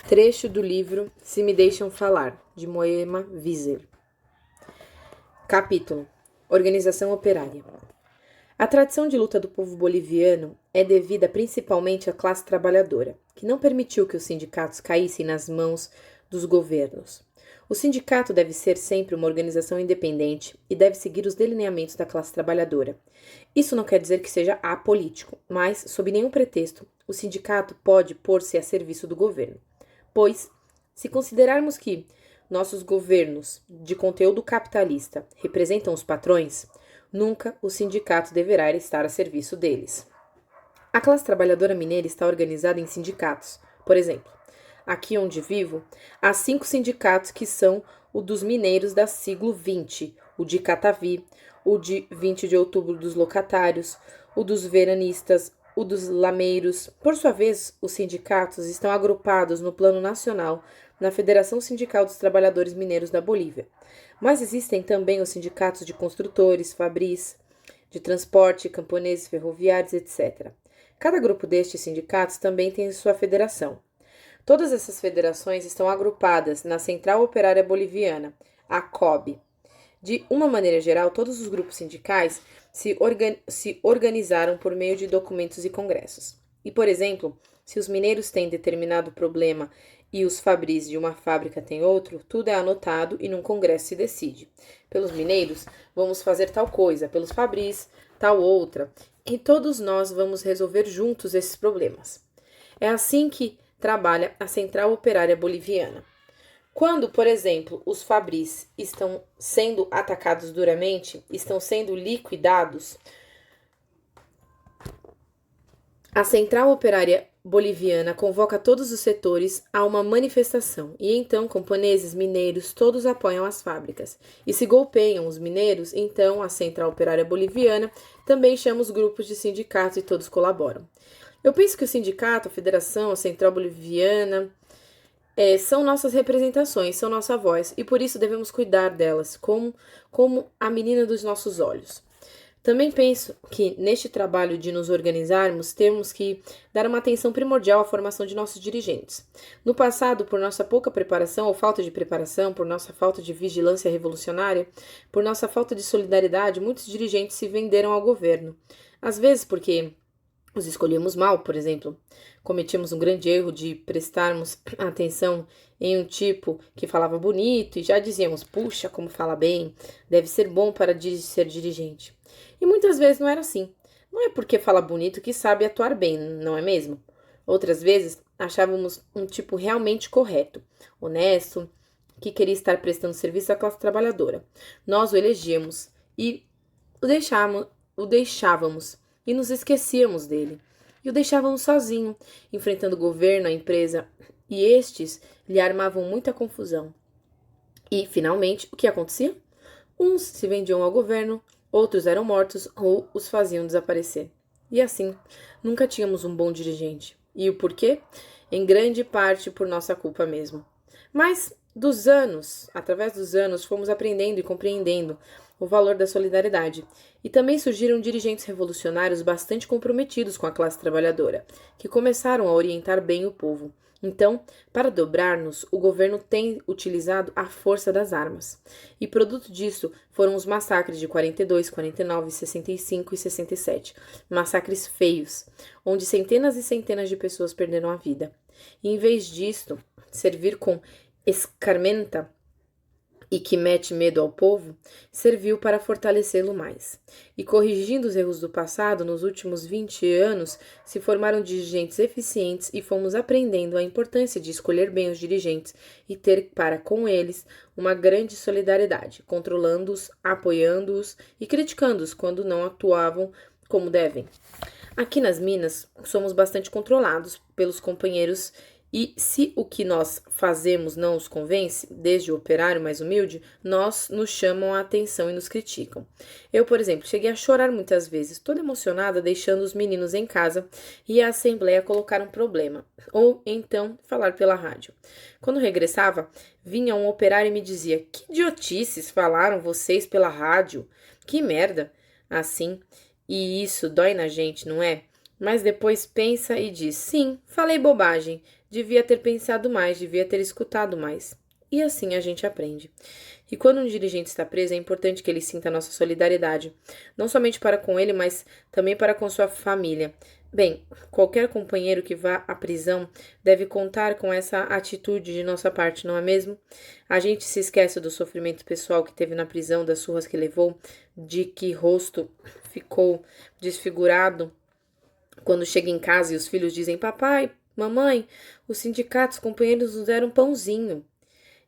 Trecho do livro Se Me Deixam Falar, de Moema Wieser. Capítulo: Organização Operária. A tradição de luta do povo boliviano é devida principalmente à classe trabalhadora, que não permitiu que os sindicatos caíssem nas mãos dos governos. O sindicato deve ser sempre uma organização independente e deve seguir os delineamentos da classe trabalhadora. Isso não quer dizer que seja apolítico, mas, sob nenhum pretexto, o sindicato pode pôr-se a serviço do governo. Pois, se considerarmos que nossos governos de conteúdo capitalista representam os patrões, nunca o sindicato deverá estar a serviço deles. A classe trabalhadora mineira está organizada em sindicatos. Por exemplo, aqui onde vivo, há 5 sindicatos que são o dos mineiros da siglo XX, o de Catavi, o de 20 de outubro dos locatários, o dos veranistas, o dos lameiros. Por sua vez, os sindicatos estão agrupados no plano nacional na Federação Sindical dos Trabalhadores Mineiros da Bolívia. Mas existem também os sindicatos de construtores, fabris, de transporte, camponeses, ferroviários, etc. Cada grupo destes sindicatos também tem sua federação. Todas essas federações estão agrupadas na Central Operária Boliviana, a COB. De uma maneira geral, todos os grupos sindicais se organizaram por meio de documentos e congressos. E, por exemplo, se os mineiros têm determinado problema e os fabris de uma fábrica têm outro, tudo é anotado e num congresso se decide. Pelos mineiros, vamos fazer tal coisa, pelos fabris, tal outra, e todos nós vamos resolver juntos esses problemas. É assim que trabalha a Central Operária Boliviana. Quando, por exemplo, os fabris estão sendo atacados duramente, estão sendo liquidados, a Central Operária Boliviana convoca todos os setores a uma manifestação e então camponeses, mineiros, todos apoiam as fábricas. E se golpeiam os mineiros, então a Central Operária Boliviana também chama os grupos de sindicatos e todos colaboram. Eu penso que o sindicato, a federação, a Central Boliviana são nossas representações, são nossa voz, e por isso devemos cuidar delas, como a menina dos nossos olhos. Também penso que, neste trabalho de nos organizarmos, temos que dar uma atenção primordial à formação de nossos dirigentes. No passado, por nossa pouca preparação ou falta de preparação, por nossa falta de vigilância revolucionária, por nossa falta de solidariedade, muitos dirigentes se venderam ao governo. Às vezes porque os escolhemos mal, por exemplo. Cometíamos um grande erro de prestarmos atenção em um tipo que falava bonito e já dizíamos, puxa, como fala bem, deve ser bom para ser dirigente. E muitas vezes não era assim. Não é porque fala bonito que sabe atuar bem, não é mesmo? Outras vezes achávamos um tipo realmente correto, honesto, que queria estar prestando serviço à classe trabalhadora. Nós o elegíamos e o deixávamos e nos esquecíamos dele. E o deixávamos sozinho, enfrentando o governo, a empresa, e estes lhe armavam muita confusão. E, finalmente, o que acontecia? Uns se vendiam ao governo, outros eram mortos ou os faziam desaparecer. E assim, nunca tínhamos um bom dirigente. E o porquê? Em grande parte por nossa culpa mesmo. Mas, através dos anos, fomos aprendendo e compreendendo o valor da solidariedade. E também surgiram dirigentes revolucionários bastante comprometidos com a classe trabalhadora, que começaram a orientar bem o povo. Então, para dobrar-nos, o governo tem utilizado a força das armas. E produto disso foram os massacres de 42, 49, 65 e 67. Massacres feios, onde centenas e centenas de pessoas perderam a vida. E em vez disto, servir com escarmenta e que mete medo ao povo, serviu para fortalecê-lo mais. E corrigindo os erros do passado, nos últimos 20 anos, se formaram dirigentes eficientes e fomos aprendendo a importância de escolher bem os dirigentes e ter para com eles uma grande solidariedade, controlando-os, apoiando-os e criticando-os quando não atuavam como devem. Aqui nas Minas, somos bastante controlados pelos companheiros e se o que nós fazemos não os convence, desde o operário mais humilde, nos chamam a atenção e nos criticam. Eu, por exemplo, cheguei a chorar muitas vezes, toda emocionada, deixando os meninos em casa e a assembleia colocar um problema, ou então falar pela rádio. Quando regressava, vinha um operário e me dizia, que idiotices falaram vocês pela rádio? Que merda! Assim, e isso dói na gente, não é? Mas depois pensa e diz, sim, falei bobagem, Devia ter pensado mais, devia ter escutado mais. E assim a gente aprende. E quando um dirigente está preso, é importante que ele sinta a nossa solidariedade, não somente para com ele, mas também para com sua família. Bem, qualquer companheiro que vá à prisão deve contar com essa atitude de nossa parte, não é mesmo? A gente se esquece do sofrimento pessoal que teve na prisão, das surras que levou, de que rosto ficou desfigurado quando chega em casa e os filhos dizem: Papai, mamãe, os sindicatos, os companheiros nos deram pãozinho.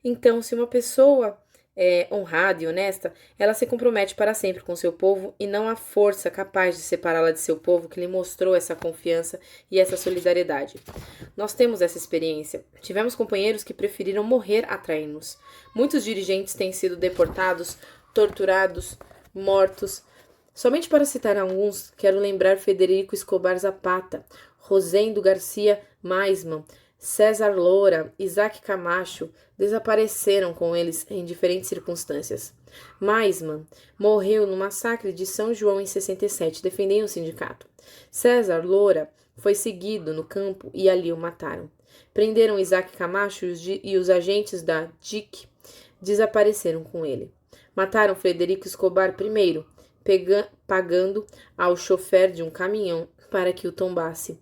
Então, se uma pessoa é honrada e honesta, ela se compromete para sempre com seu povo e não há força capaz de separá-la de seu povo que lhe mostrou essa confiança e essa solidariedade. Nós temos essa experiência. Tivemos companheiros que preferiram morrer a trair-nos. Muitos dirigentes têm sido deportados, torturados, mortos. Somente para citar alguns, quero lembrar Federico Escobar Zapata, Rosendo Garcia Maisman, César Loura, Isaac Camacho desapareceram com eles em diferentes circunstâncias. Maisman morreu no massacre de São João em 67, defendendo o sindicato. César Loura foi seguido no campo e ali o mataram. Prenderam Isaac Camacho e os agentes da DIC desapareceram com ele. Mataram Frederico Escobar primeiro, pagando ao chofer de um caminhão para que o tombasse.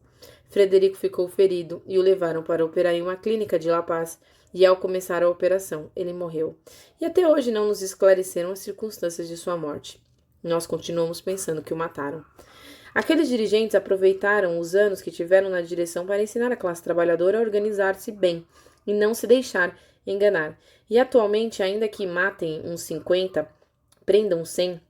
Frederico ficou ferido e o levaram para operar em uma clínica de La Paz, e ao começar a operação, ele morreu. E até hoje não nos esclareceram as circunstâncias de sua morte. Nós continuamos pensando que o mataram. Aqueles dirigentes aproveitaram os anos que tiveram na direção para ensinar a classe trabalhadora a organizar-se bem e não se deixar enganar. E atualmente, ainda que matem uns 50, prendam 100,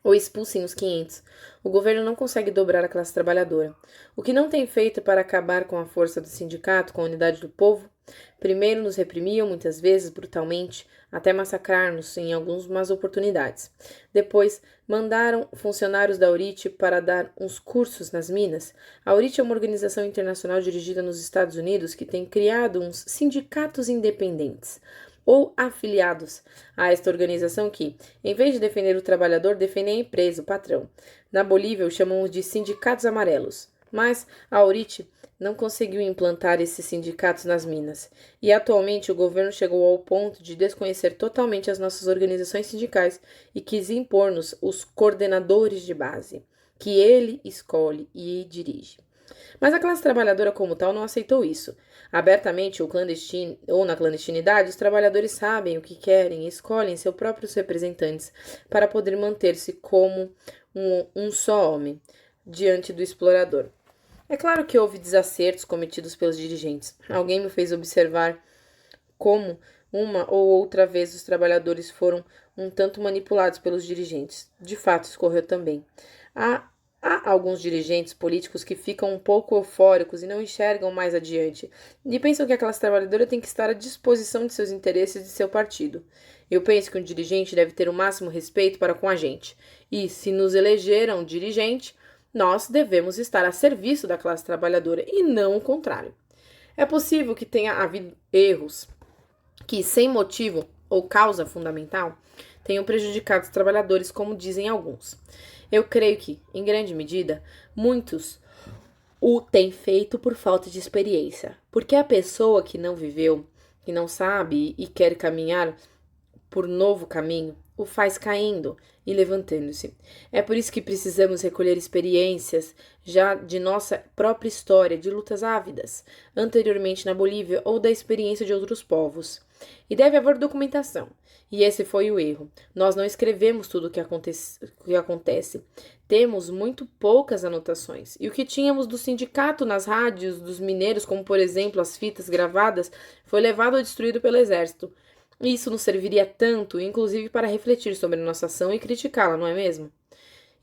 ou expulsem os 500. O governo não consegue dobrar a classe trabalhadora. O que não tem feito para acabar com a força do sindicato, com a unidade do povo? Primeiro nos reprimiam, muitas vezes brutalmente, até massacrar-nos em algumas oportunidades. Depois, mandaram funcionários da URIT para dar uns cursos nas minas. A URIT é uma organização internacional dirigida nos Estados Unidos que tem criado uns sindicatos independentes ou afiliados a esta organização que, em vez de defender o trabalhador, defendem a empresa, o patrão. Na Bolívia, os chamamos de sindicatos amarelos. Mas a URIT não conseguiu implantar esses sindicatos nas minas. E atualmente o governo chegou ao ponto de desconhecer totalmente as nossas organizações sindicais e quis impor-nos os coordenadores de base, que ele escolhe e dirige. Mas a classe trabalhadora como tal não aceitou isso. Abertamente ou na clandestinidade, os trabalhadores sabem o que querem e escolhem seus próprios representantes para poder manter-se como um só homem diante do explorador. É claro que houve desacertos cometidos pelos dirigentes. Alguém me fez observar como uma ou outra vez os trabalhadores foram um tanto manipulados pelos dirigentes. De fato, isso ocorreu também. Há alguns dirigentes políticos que ficam um pouco eufóricos e não enxergam mais adiante, e pensam que a classe trabalhadora tem que estar à disposição de seus interesses e de seu partido. Eu penso que um dirigente deve ter o máximo respeito para com a gente, e se nos elegeram dirigente, nós devemos estar a serviço da classe trabalhadora e não o contrário. É possível que tenha havido erros que, sem motivo ou causa fundamental, tenham prejudicado os trabalhadores, como dizem alguns. Eu creio que, em grande medida, muitos o têm feito por falta de experiência, porque a pessoa que não viveu, que não sabe e quer caminhar por novo caminho, o faz caindo e levantando-se. É por isso que precisamos recolher experiências já de nossa própria história, de lutas ávidas, anteriormente na Bolívia ou da experiência de outros povos. E deve haver documentação. E esse foi o erro. Nós não escrevemos tudo o que acontece. Temos muito poucas anotações. E o que tínhamos do sindicato nas rádios dos mineiros, como por exemplo as fitas gravadas, foi levado ou destruído pelo exército. Isso nos serviria tanto, inclusive para refletir sobre a nossa ação e criticá-la, não é mesmo?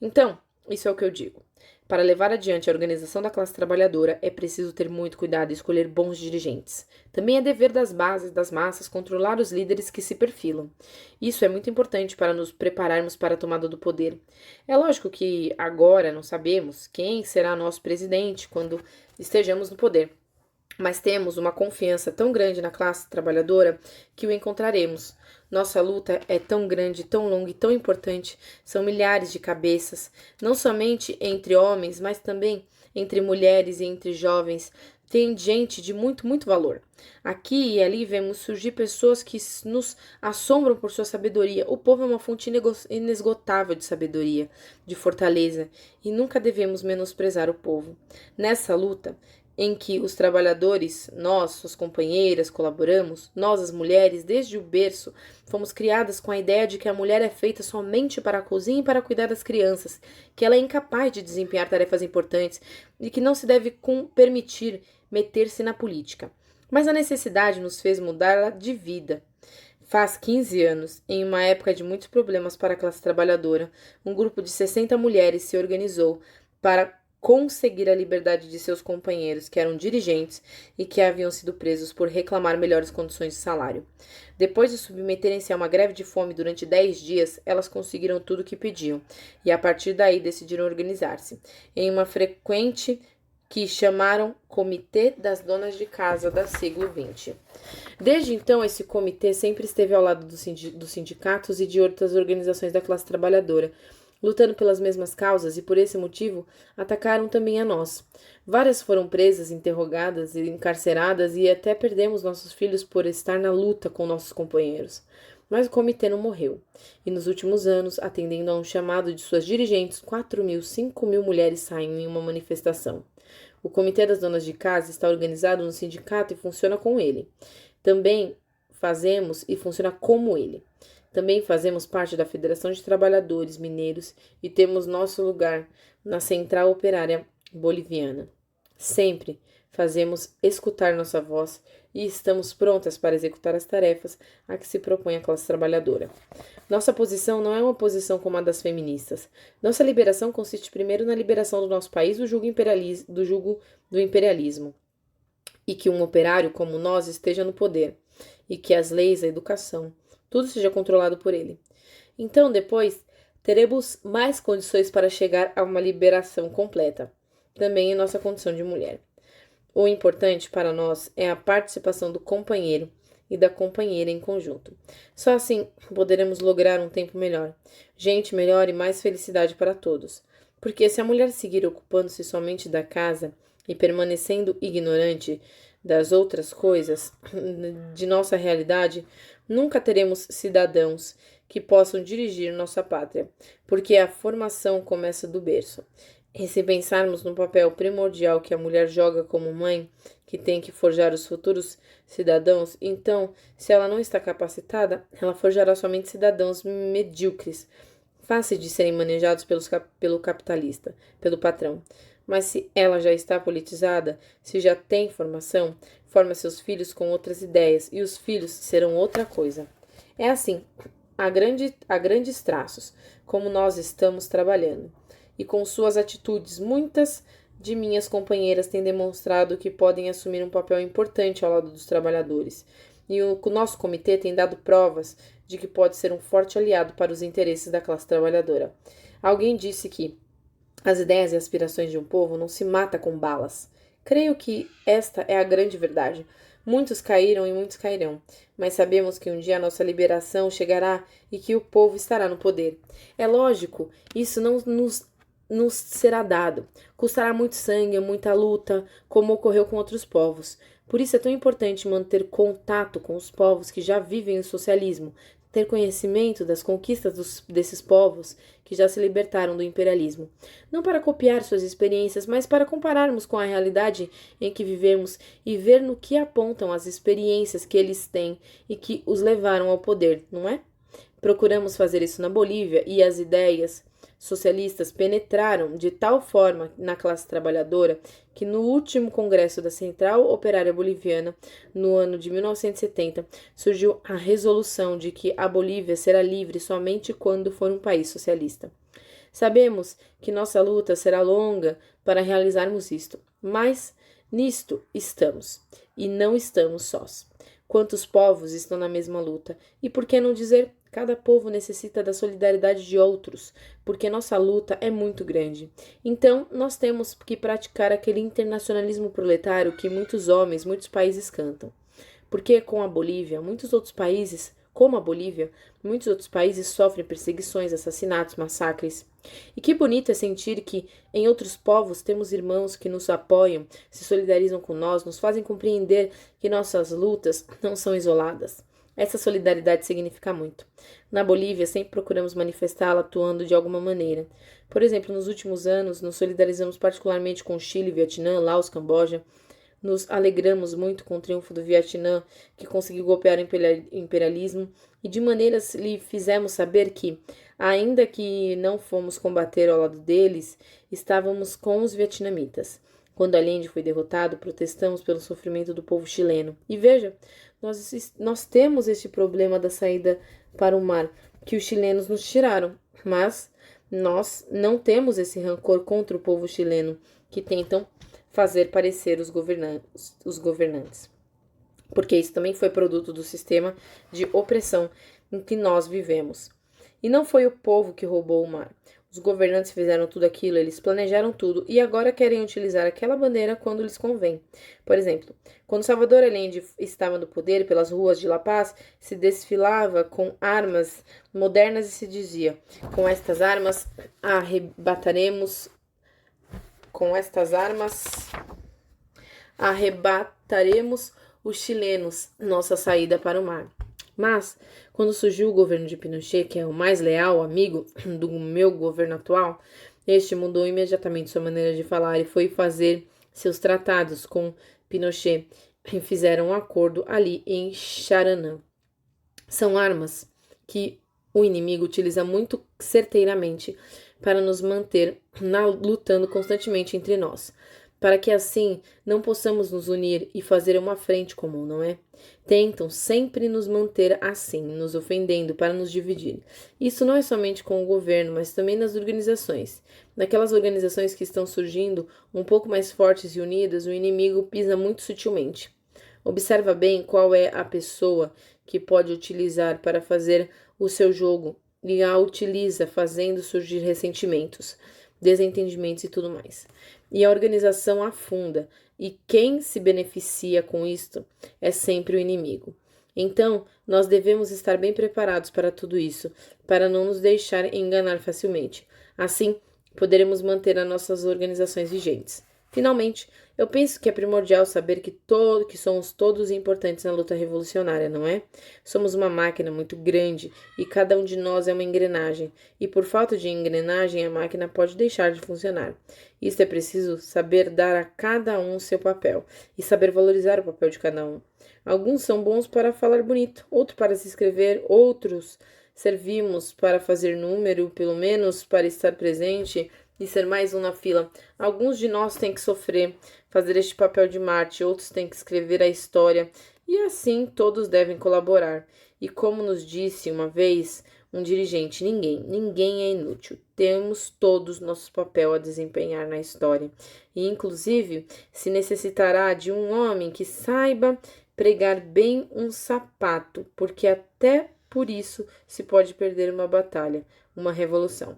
Então, isso é o que eu digo. Para levar adiante a organização da classe trabalhadora, é preciso ter muito cuidado e escolher bons dirigentes. Também é dever das bases, das massas, controlar os líderes que se perfilam. Isso é muito importante para nos prepararmos para a tomada do poder. É lógico que agora não sabemos quem será nosso presidente quando estejamos no poder. Mas temos uma confiança tão grande na classe trabalhadora que o encontraremos. Nossa luta é tão grande, tão longa e tão importante. São milhares de cabeças, não somente entre homens, mas também entre mulheres e entre jovens. tem gente de muito, muito valor. Aqui e ali vemos surgir pessoas que nos assombram por sua sabedoria. O povo é uma fonte inesgotável de sabedoria, de fortaleza, e nunca devemos menosprezar o povo. Nessa luta, em que os trabalhadores, nós, suas companheiras, colaboramos, nós, as mulheres, desde o berço, fomos criadas com a ideia de que a mulher é feita somente para a cozinha e para cuidar das crianças, que ela é incapaz de desempenhar tarefas importantes e que não se deve permitir meter-se na política. Mas a necessidade nos fez mudar de vida. Faz 15 anos, em uma época de muitos problemas para a classe trabalhadora, um grupo de 60 mulheres se organizou para conseguir a liberdade de seus companheiros, que eram dirigentes e que haviam sido presos por reclamar melhores condições de salário. Depois de submeterem-se a uma greve de fome durante 10 dias, elas conseguiram tudo o que pediam, e a partir daí decidiram organizar-se em uma frequente que chamaram Comitê das Donas de Casa do século XX. Desde então, esse comitê sempre esteve ao lado dos sindicatos e de outras organizações da classe trabalhadora, lutando pelas mesmas causas e, por esse motivo, atacaram também a nós. Várias foram presas, interrogadas e encarceradas e até perdemos nossos filhos por estar na luta com nossos companheiros. Mas o comitê não morreu. E nos últimos anos, atendendo a um chamado de suas dirigentes, 4.000, 5.000 mulheres saem em uma manifestação. O Comitê das Donas de Casa está organizado no sindicato e funciona com ele. Também fazemos e funciona como ele. Também fazemos parte da Federação de Trabalhadores Mineiros e temos nosso lugar na Central Operária Boliviana. Sempre fazemos escutar nossa voz e estamos prontas para executar as tarefas a que se propõe a classe trabalhadora. Nossa posição não é uma posição como a das feministas. Nossa liberação consiste primeiro na liberação do nosso país do jugo do imperialismo e que um operário como nós esteja no poder e que as leis, a educação, tudo seja controlado por ele. Então, depois, teremos mais condições para chegar a uma liberação completa, também em nossa condição de mulher. O importante para nós é a participação do companheiro e da companheira em conjunto. Só assim poderemos lograr um tempo melhor, gente melhor e mais felicidade para todos. Porque se a mulher seguir ocupando-se somente da casa e permanecendo ignorante das outras coisas de nossa realidade, nunca teremos cidadãos que possam dirigir nossa pátria, porque a formação começa do berço. E se pensarmos no papel primordial que a mulher joga como mãe, que tem que forjar os futuros cidadãos, então, se ela não está capacitada, ela forjará somente cidadãos medíocres, fáceis de serem manejados pelo capitalista, pelo patrão. Mas se ela já está politizada, se já tem formação, forma seus filhos com outras ideias e os filhos serão outra coisa. É assim, a grandes traços, como nós estamos trabalhando. E com suas atitudes, muitas de minhas companheiras têm demonstrado que podem assumir um papel importante ao lado dos trabalhadores. E o nosso comitê tem dado provas de que pode ser um forte aliado para os interesses da classe trabalhadora. Alguém disse que as ideias e aspirações de um povo não se mata com balas. Creio que esta é a grande verdade. Muitos caíram e muitos cairão, mas sabemos que um dia a nossa liberação chegará e que o povo estará no poder. É lógico, isso não nos será dado. Custará muito sangue, muita luta, como ocorreu com outros povos. Por isso é tão importante manter contato com os povos que já vivem o socialismo, ter conhecimento das conquistas desses povos que já se libertaram do imperialismo. Não para copiar suas experiências, mas para compararmos com a realidade em que vivemos e ver no que apontam as experiências que eles têm e que os levaram ao poder, não é? Procuramos fazer isso na Bolívia e as ideias socialistas penetraram de tal forma na classe trabalhadora que no último congresso da Central Operária Boliviana, no ano de 1970, surgiu a resolução de que a Bolívia será livre somente quando for um país socialista. Sabemos que nossa luta será longa para realizarmos isto, mas nisto estamos, e não estamos sós. Quantos povos estão na mesma luta? E por que não dizer cada povo necessita da solidariedade de outros, porque nossa luta é muito grande. Então, nós temos que praticar aquele internacionalismo proletário que muitos homens, muitos países cantam. Porque com a Bolívia, muitos outros países como a Bolívia, muitos outros países sofrem perseguições, assassinatos, massacres. E que bonito é sentir que, em outros povos, temos irmãos que nos apoiam, se solidarizam com nós, nos fazem compreender que nossas lutas não são isoladas. Essa solidariedade significa muito. Na Bolívia, sempre procuramos manifestá-la atuando de alguma maneira. Por exemplo, nos últimos anos, nos solidarizamos particularmente com Chile, Vietnã, Laos, Camboja. Nos alegramos muito com o triunfo do Vietnã, que conseguiu golpear o imperialismo, e de maneiras lhe fizemos saber que, ainda que não fomos combater ao lado deles, estávamos com os vietnamitas. Quando Allende foi derrotado, protestamos pelo sofrimento do povo chileno. E veja, nós temos este problema da saída para o mar, que os chilenos nos tiraram, mas nós não temos esse rancor contra o povo chileno, que tentam fazer parecer os governantes. Porque isso também foi produto do sistema de opressão em que nós vivemos. E não foi o povo que roubou o mar. Os governantes fizeram tudo aquilo, eles planejaram tudo e agora querem utilizar aquela bandeira quando lhes convém. Por exemplo, quando Salvador Allende estava no poder, pelas ruas de La Paz, se desfilava com armas modernas e se dizia: com estas armas arrebataremos os chilenos nossa saída para o mar. Mas, quando surgiu o governo de Pinochet, que é o mais leal amigo do meu governo atual, este mudou imediatamente sua maneira de falar e foi fazer seus tratados com Pinochet e fizeram um acordo ali em Charanã. São armas que o inimigo utiliza muito certeiramente para nos manter lutando constantemente entre nós, para que assim não possamos nos unir e fazer uma frente comum, não é? Tentam sempre nos manter assim, nos ofendendo para nos dividir. Isso não é somente com o governo, mas também nas organizações. Naquelas organizações que estão surgindo um pouco mais fortes e unidas, o inimigo pisa muito sutilmente. Observa bem qual é a pessoa que pode utilizar para fazer o seu jogo e a utiliza fazendo surgir ressentimentos, desentendimentos e tudo mais. E a organização afunda, e quem se beneficia com isto é sempre o inimigo. Então, nós devemos estar bem preparados para tudo isso, para não nos deixar enganar facilmente. Assim, poderemos manter as nossas organizações vigentes. Finalmente, eu penso que é primordial saber que somos todos importantes na luta revolucionária, não é? Somos uma máquina muito grande e cada um de nós é uma engrenagem, e por falta de engrenagem a máquina pode deixar de funcionar. Isso é preciso saber dar a cada um seu papel e saber valorizar o papel de cada um. Alguns são bons para falar bonito, outros para se escrever, outros servimos para fazer número, pelo menos para estar presente e ser mais um na fila. Alguns de nós têm que sofrer, fazer este papel de Marte, outros têm que escrever a história, e assim todos devem colaborar. E como nos disse uma vez um dirigente, ninguém é inútil. Temos todos nosso papel a desempenhar na história. E inclusive se necessitará de um homem que saiba pregar bem um sapato, porque até por isso se pode perder uma batalha, uma revolução.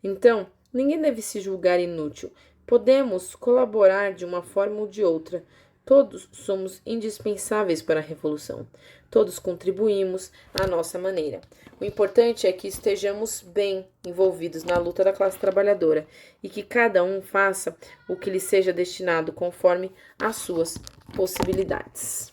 Então, ninguém deve se julgar inútil. Podemos colaborar de uma forma ou de outra. Todos somos indispensáveis para a revolução. Todos contribuímos à nossa maneira. O importante é que estejamos bem envolvidos na luta da classe trabalhadora e que cada um faça o que lhe seja destinado conforme as suas possibilidades.